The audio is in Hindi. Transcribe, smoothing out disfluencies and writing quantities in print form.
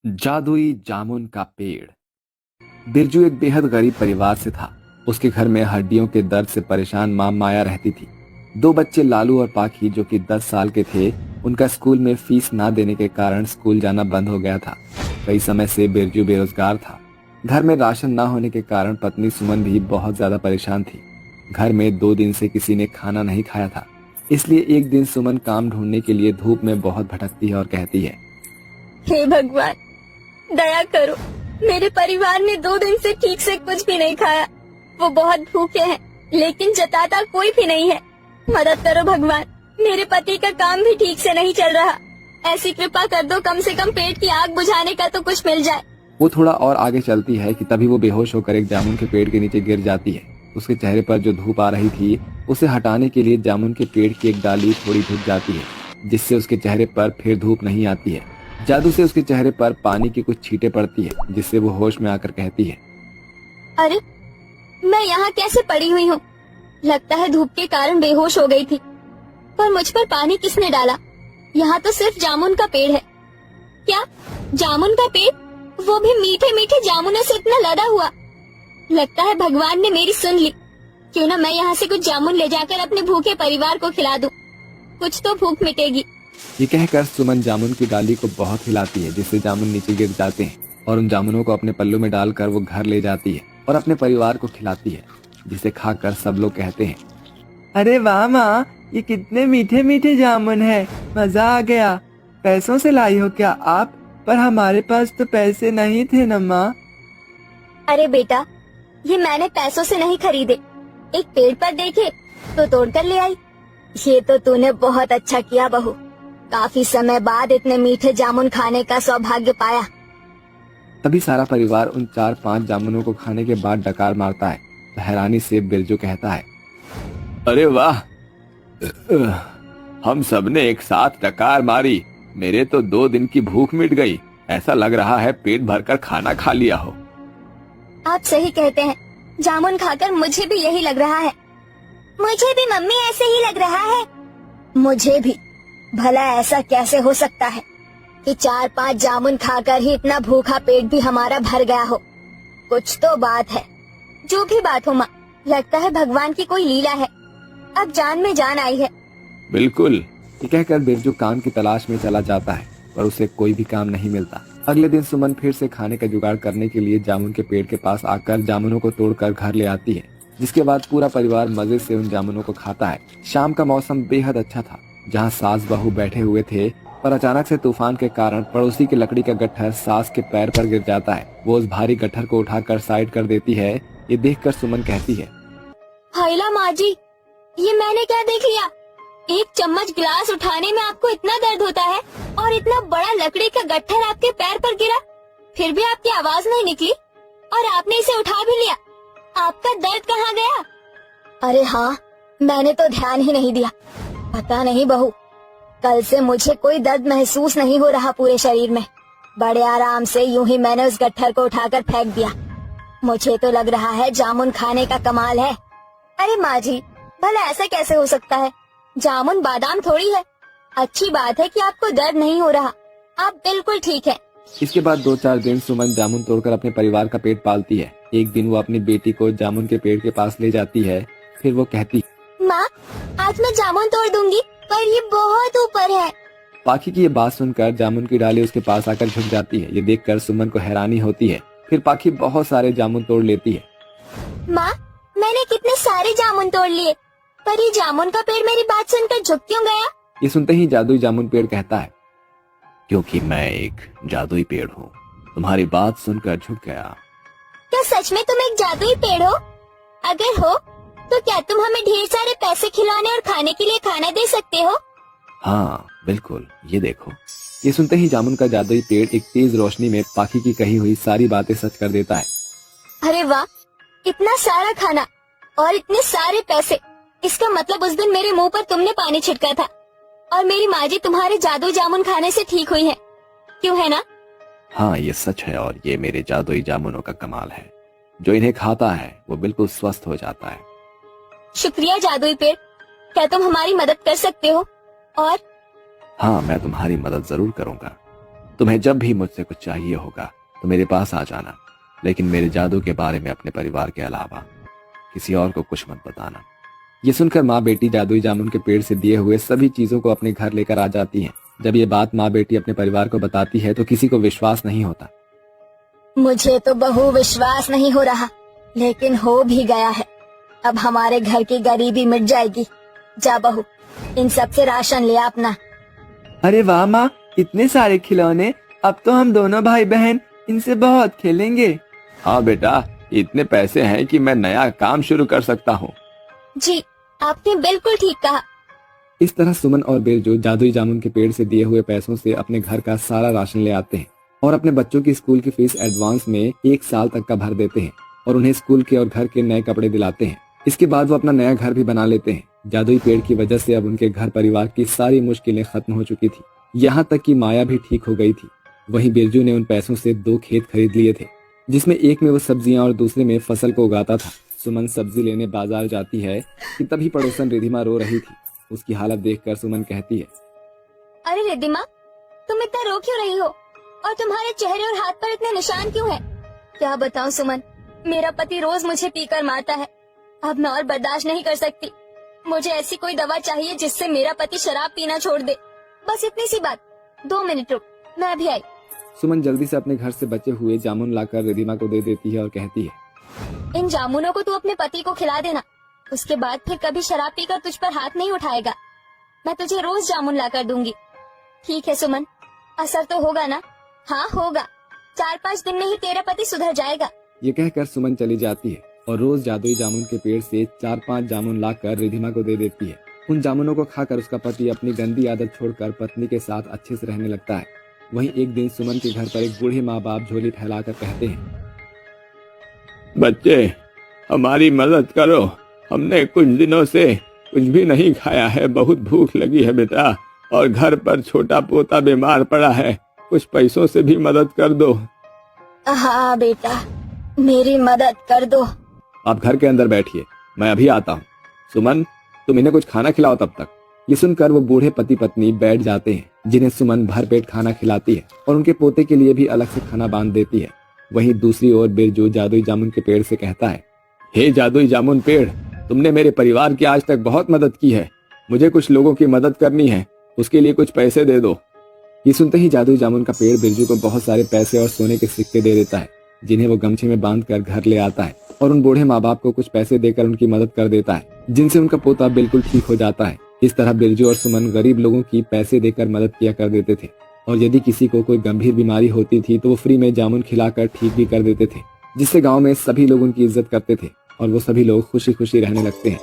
जादुई जामुन का पेड़। बिरजू एक बेहद गरीब परिवार से था। उसके घर में हड्डियों के दर्द से परेशान मां माया रहती थी। दो बच्चे लालू और पाखी जो कि 10 साल के थे, उनका स्कूल में फीस ना देने के कारण स्कूल जाना बंद हो गया था। कई समय से बिरजू बेरोजगार था। घर में राशन ना होने के कारण पत्नी सुमन भी बहुत ज्यादा परेशान थी। घर में 2 दिन से किसी ने खाना नहीं खाया था। इसलिए एक दिन सुमन काम ढूंढने के लिए धूप में बहुत भटकती है और कहती है, हे भगवान, दया करो। मेरे परिवार ने 2 दिन से ठीक से कुछ भी नहीं खाया। वो बहुत भूखे हैं, लेकिन जताता कोई भी नहीं है। मदद करो भगवान, मेरे पति का काम भी ठीक से नहीं चल रहा। ऐसी कृपा कर दो, कम से कम पेट की आग बुझाने का तो कुछ मिल जाए। वो थोड़ा और आगे चलती है कि तभी वो बेहोश होकर एक जामुन के पेड़ के नीचे गिर जाती है। उसके चेहरे पर जो धूप आ रही थी, उसे हटाने के लिए जामुन के पेड़ की एक डाली थोड़ी झुक जाती है, जिससे उसके चेहरे पर फिर धूप नहीं आती है। जादू से उसके चेहरे पर पानी की कुछ छींटे पड़ती है, जिससे वो होश में आकर कहती है, अरे, मैं यहाँ कैसे पड़ी हुई हूँ? लगता है धूप के कारण बेहोश हो गई थी। पर मुझ पर पानी किसने डाला? यहाँ तो सिर्फ जामुन का पेड़ है। क्या जामुन का पेड़? वो भी मीठे मीठे जामुनों से इतना लदा हुआ। लगता है भगवान ने मेरी सुन ली। क्यों ना मैं यहाँ से कुछ जामुन ले जाकर अपने भूखे परिवार को खिला दूं। कुछ तो भूख मिटेगी। ये कहकर सुमन जामुन की डाली को बहुत हिलाती है, जिससे जामुन नीचे गिर जाते हैं और उन जामुनों को अपने पल्लू में डालकर वो घर ले जाती है और अपने परिवार को खिलाती है, जिसे खाकर सब लोग कहते हैं, अरे वाह माँ, ये कितने मीठे मीठे जामुन है। मजा आ गया। पैसों से लाई हो क्या आप? पर हमारे पास तो पैसे नहीं थे न माँ। अरे बेटा, ये मैंने पैसों से नहीं खरीदे। एक पेड़ पर देखे तो तोड़कर ले आई। ये तो तूने बहुत अच्छा किया बहू। काफी समय बाद इतने मीठे जामुन खाने का सौभाग्य पाया। तभी सारा परिवार उन 4-5 जामुनों को खाने के बाद डकार मारता है। तो हैरानी से बिरजू कहता है, अरे वाह, हम सबने एक साथ डकार मारी। मेरे तो 2 दिन की भूख मिट गई। ऐसा लग रहा है पेट भरकर खाना खा लिया हो। आप सही कहते हैं। जामुन खाकर मुझे भी यही लग रहा है। मुझे भी मम्मी ऐसे ही लग रहा है। मुझे भी। भला ऐसा कैसे हो सकता है कि 4-5 जामुन खाकर ही इतना भूखा पेट भी हमारा भर गया हो। कुछ तो बात है। जो भी बात हो माँ, लगता है भगवान की कोई लीला है। अब जान में जान आई है। बिल्कुल। ये कहकर बिरजू काम की तलाश में चला जाता है, पर उसे कोई भी काम नहीं मिलता। अगले दिन सुमन फिर से खाने का जुगाड़ करने के लिए जामुन के पेड़ के पास आकर जामुनों को तोड़कर घर ले आती है, जिसके बाद पूरा परिवार मजे से उन जामुनों को खाता है। शाम का मौसम बेहद अच्छा था, जहाँ सास बहू बैठे हुए थे, पर अचानक से तूफान के कारण पड़ोसी की लकड़ी का गट्ठर सास के पैर पर गिर जाता है। वो उस भारी गट्ठर को उठाकर साइड कर देती है। ये देखकर सुमन कहती है, हाइला माँ जी, ये मैंने क्या देख लिया? एक चम्मच गिलास उठाने में आपको इतना दर्द होता है और इतना बड़ा लकड़ी का गट्ठर आपके पैर पर गिरा, फिर भी आपकी आवाज नहीं निकली और आपने इसे उठा भी लिया। आपका दर्द कहाँ गया? अरे हाँ, मैंने तो ध्यान ही नहीं दिया। पता नहीं बहू, कल से मुझे कोई दर्द महसूस नहीं हो रहा पूरे शरीर में। बड़े आराम से यूं ही मैंने उस गट्ठर को उठाकर फेंक दिया। मुझे तो लग रहा है जामुन खाने का कमाल है। अरे माँ जी, भला ऐसा कैसे हो सकता है? जामुन बादाम थोड़ी है। अच्छी बात है कि आपको दर्द नहीं हो रहा। आप बिल्कुल ठीक है। इसके बाद 2-4 दिन सुमन जामुन तोड़कर अपने परिवार का पेट पालती है। एक दिन वो अपनी बेटी को जामुन के पेड़ के पास ले जाती है। फिर वो कहती, माँ, आज मैं जामुन तोड़ दूंगी, पर ये बहुत ऊपर है। पाखी की ये बात सुनकर जामुन की डाली उसके पास आकर झुक जाती है। ये देखकर सुमन को हैरानी होती है। फिर पाखी बहुत सारे जामुन तोड़ लेती है। माँ, मैंने कितने सारे जामुन तोड़ लिए, पर ये जामुन का पेड़ मेरी बात सुनकर झुक क्यों गया? ये सुनते ही जादुई जामुन पेड़ कहता है, क्योंकि मैं एक जादुई पेड़ हूँ, तुम्हारी बात सुनकर झुक गया। क्या सच में तुम एक जादुई पेड़ हो? अगर हो तो क्या तुम हमें ढेर सारे पैसे खिलाने और खाने के लिए खाना दे सकते हो? हाँ बिल्कुल, ये देखो। ये सुनते ही जामुन का जादुई पेड़ एक तेज रोशनी में पाखी की कही हुई सारी बातें सच कर देता है। अरे वाह, इतना सारा खाना और इतने सारे पैसे। इसका मतलब उस दिन मेरे मुंह पर तुमने पानी छिड़का था और मेरी माँ जी तुम्हारे जादुई जामुन खाने से ठीक हुई है, क्यों है ना? हाँ, ये सच है और ये मेरे जादुई जामुनों का कमाल है। जो इन्हें खाता है वो बिल्कुल स्वस्थ हो जाता है। शुक्रिया जादुई पेड़। क्या तुम हमारी मदद कर सकते हो? और हाँ, मैं तुम्हारी मदद जरूर करूंगा। तुम्हें जब भी मुझसे कुछ चाहिए होगा तो मेरे पास आ जाना, लेकिन मेरे जादू के बारे में अपने परिवार के अलावा किसी और को कुछ मत बताना। ये सुनकर माँ बेटी जादुई जामुन के पेड़ से दिए हुए सभी चीजों को अपने घर लेकर आ जाती हैं। जब ये बात माँ बेटी अपने परिवार को बताती है तो किसी को विश्वास नहीं होता। मुझे तो बहू विश्वास नहीं हो रहा, लेकिन हो भी गया है। अब हमारे घर की गरीबी मिट जाएगी। जा बहू, इन सब से राशन ले अपना। अरे वाह माँ, इतने सारे खिलौने, अब तो हम दोनों भाई बहन इनसे बहुत खेलेंगे। हाँ बेटा, इतने पैसे हैं कि मैं नया काम शुरू कर सकता हूँ। जी, आपने बिल्कुल ठीक कहा। इस तरह सुमन और बिरजू जादुई जामुन के पेड़ से दिए हुए पैसों से अपने घर का सारा राशन ले आते हैं और अपने बच्चों की स्कूल की फीस एडवांस में 1 साल तक का भर देते हैं और उन्हें स्कूल के और घर के नए कपड़े दिलाते हैं। इसके बाद वो अपना नया घर भी बना लेते हैं। जादुई पेड़ की वजह से अब उनके घर परिवार की सारी मुश्किलें खत्म हो चुकी थी, यहाँ तक कि माया भी ठीक हो गई थी। वहीं बिरजू ने उन पैसों से 2 खेत खरीद लिए थे, जिसमें एक में वो सब्जियां और दूसरे में फसल को उगाता था। सुमन सब्जी लेने बाजार जाती है कि तभी पड़ोसन रिधिमा रो रही थी। उसकी हालत देखकर सुमन कहती है, अरे रिद्धिमा, तुम इतना रो क्यों रही हो और तुम्हारे चेहरे और हाथ पर इतने निशान क्यों हैं? क्या बताऊं सुमन, मेरा पति रोज मुझे पीकर मारता है। अब मैं और बर्दाश्त नहीं कर सकती। मुझे ऐसी कोई दवा चाहिए जिससे मेरा पति शराब पीना छोड़ दे। बस इतनी सी बात। 2 मिनट रुक, मैं अभी आई। सुमन जल्दी से अपने घर से बचे हुए जामुन लाकर रिधिमा को दे देती है और कहती है, इन जामुनों को तू अपने पति को खिला देना। उसके बाद फिर कभी शराब पीकर तुझ पर हाथ नहीं उठाएगा। मैं तुझे रोज जामुन लाकर दूंगी। ठीक है सुमन, असर तो होगा ना? हाँ होगा। 4-5 दिन में ही तेरा पति सुधर जाएगा। ये कहकर सुमन चली जाती है और रोज जादुई जामुन के पेड़ से 4-5 जामुन लाकर रिधिमा को दे देती है। उन जामुनों को खाकर उसका पति अपनी गंदी आदत छोड़कर पत्नी के साथ अच्छे से रहने लगता है। वहीं एक दिन सुमन के घर पर एक बूढ़े माँ बाप झोली फैलाकर कहते हैं, बच्चे, हमारी मदद करो। हमने कुछ दिनों से कुछ भी नहीं खाया है, बहुत भूख लगी है बेटा, और घर पर छोटा पोता बीमार पड़ा है। कुछ पैसों से भी मदद कर दो। हाँ बेटा, मेरी मदद कर दो। आप घर के अंदर बैठिए, मैं अभी आता हूँ। सुमन, तुम इन्हें कुछ खाना खिलाओ तब तक। ये सुनकर वो बूढ़े पति पत्नी बैठ जाते हैं, जिन्हें सुमन भरपेट खाना खिलाती है और उनके पोते के लिए भी अलग से खाना बांध देती है। वहीं दूसरी ओर बिरजू जादुई जामुन के पेड़ से कहता है, हे जादुई जामुन पेड़, तुमने मेरे परिवार की आज तक बहुत मदद की है। मुझे कुछ लोगों की मदद करनी है, उसके लिए कुछ पैसे दे दो। ये सुनते ही जादुई जामुन का पेड़ बिरजू को बहुत सारे पैसे और सोने के सिक्के दे देता है, जिन्हें वो गमछे में बांधकर घर ले आता है और उन बूढ़े माँ बाप को कुछ पैसे देकर उनकी मदद कर देता है, जिनसे उनका पोता बिल्कुल ठीक हो जाता है। इस तरह बिरजू और सुमन गरीब लोगों की पैसे देकर मदद किया कर देते थे और यदि किसी को कोई गंभीर बीमारी होती थी तो वो फ्री में जामुन खिलाकर ठीक भी कर देते थे, जिससे गांव में सभी लोग उनकी इज्जत करते थे और वो सभी लोग खुशी खुशी रहने लगते हैं।